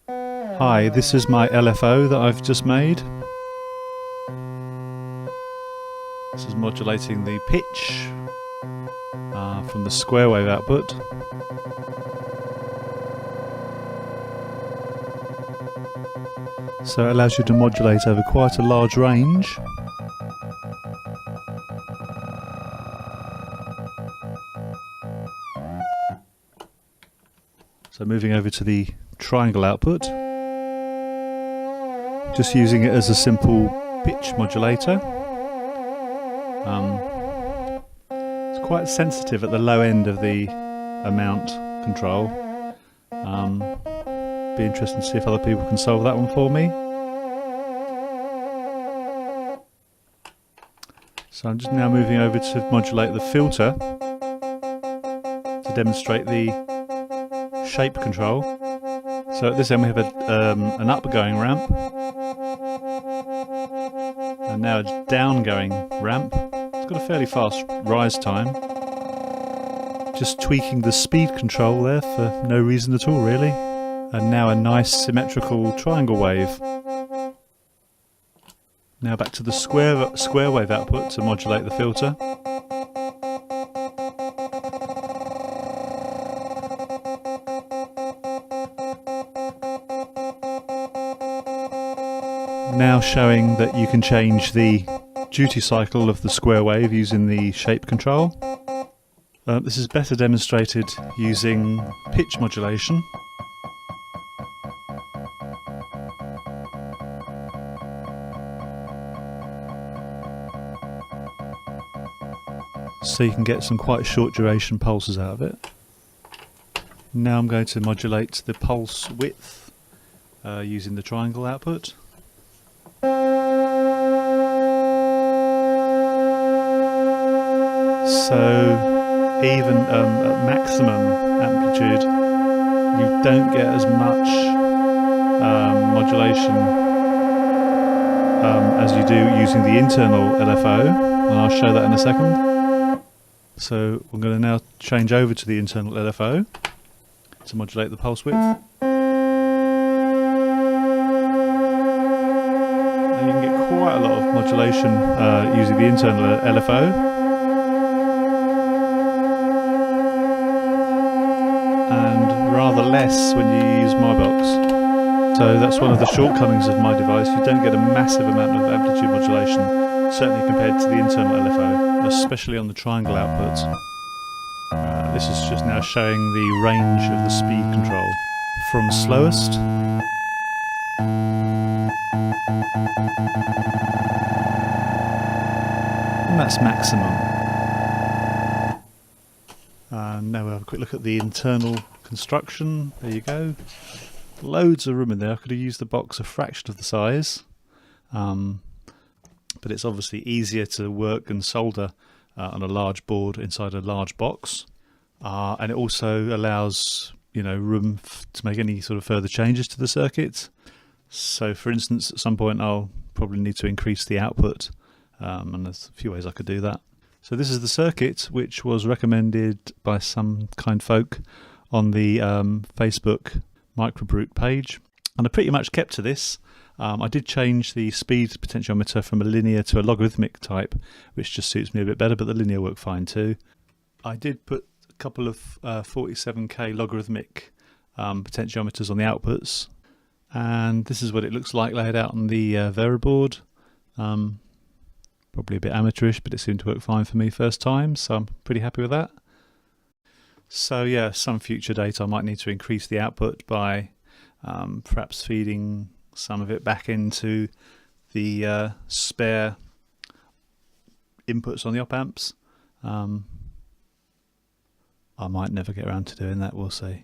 Hi, this is my LFO that I've just made. This is modulating the pitch from the square wave output. So it allows you to modulate over quite a large range. So moving over to the triangle output, just using it as a simple pitch modulator. It's quite sensitive at the low end of the amount control. Be interesting to see if other people can solve that one for me. So I'm just now moving over to modulate the filter to demonstrate the shape control. So at this end we have an upgoing ramp and now a downgoing ramp. It's got a fairly fast rise time. Just tweaking the speed control there for no reason at all really. And now a nice symmetrical triangle wave. Now back to the square wave output to modulate the filter. Now showing that you can change the duty cycle of the square wave using the shape control. This is better demonstrated using pitch modulation. So you can get some quite short duration pulses out of it. Now I'm going to modulate the pulse width using the triangle output. So even at maximum amplitude you don't get as much modulation as you do using the internal LFO, and I'll show that in a second. So we're going to now change over to the internal LFO to modulate the pulse width. Now you can get quite a lot of modulation using the internal LFO. And rather less when you use my box. So that's one of the shortcomings of my device. You don't get a massive amount of amplitude modulation, certainly compared to the internal LFO, especially on the triangle output. This is just now showing the range of the speed control from slowest and that's maximum. Now we'll have a quick look at the internal construction. There you go. Loads of room in there. I could have used the box a fraction of the size, but it's obviously easier to work and solder on a large board inside a large box, and it also allows room to make any sort of further changes to the circuit. So for instance, at some point I'll probably need to increase the output, and there's a few ways I could do that. So this is the circuit which was recommended by some kind folk on the Facebook microbrute page, and I pretty much kept to this. I did change the speed potentiometer from a linear to a logarithmic type, which just suits me a bit better, but the linear worked fine too. I did put a couple of 47k logarithmic potentiometers on the outputs, and this is what it looks like laid out on the Vera board. Probably a bit amateurish, but it seemed to work fine for me first time, so I'm pretty happy with that. So yeah, some future date I might need to increase the output by perhaps feeding some of it back into the spare inputs on the op amps. I might never get around to doing that, we'll see.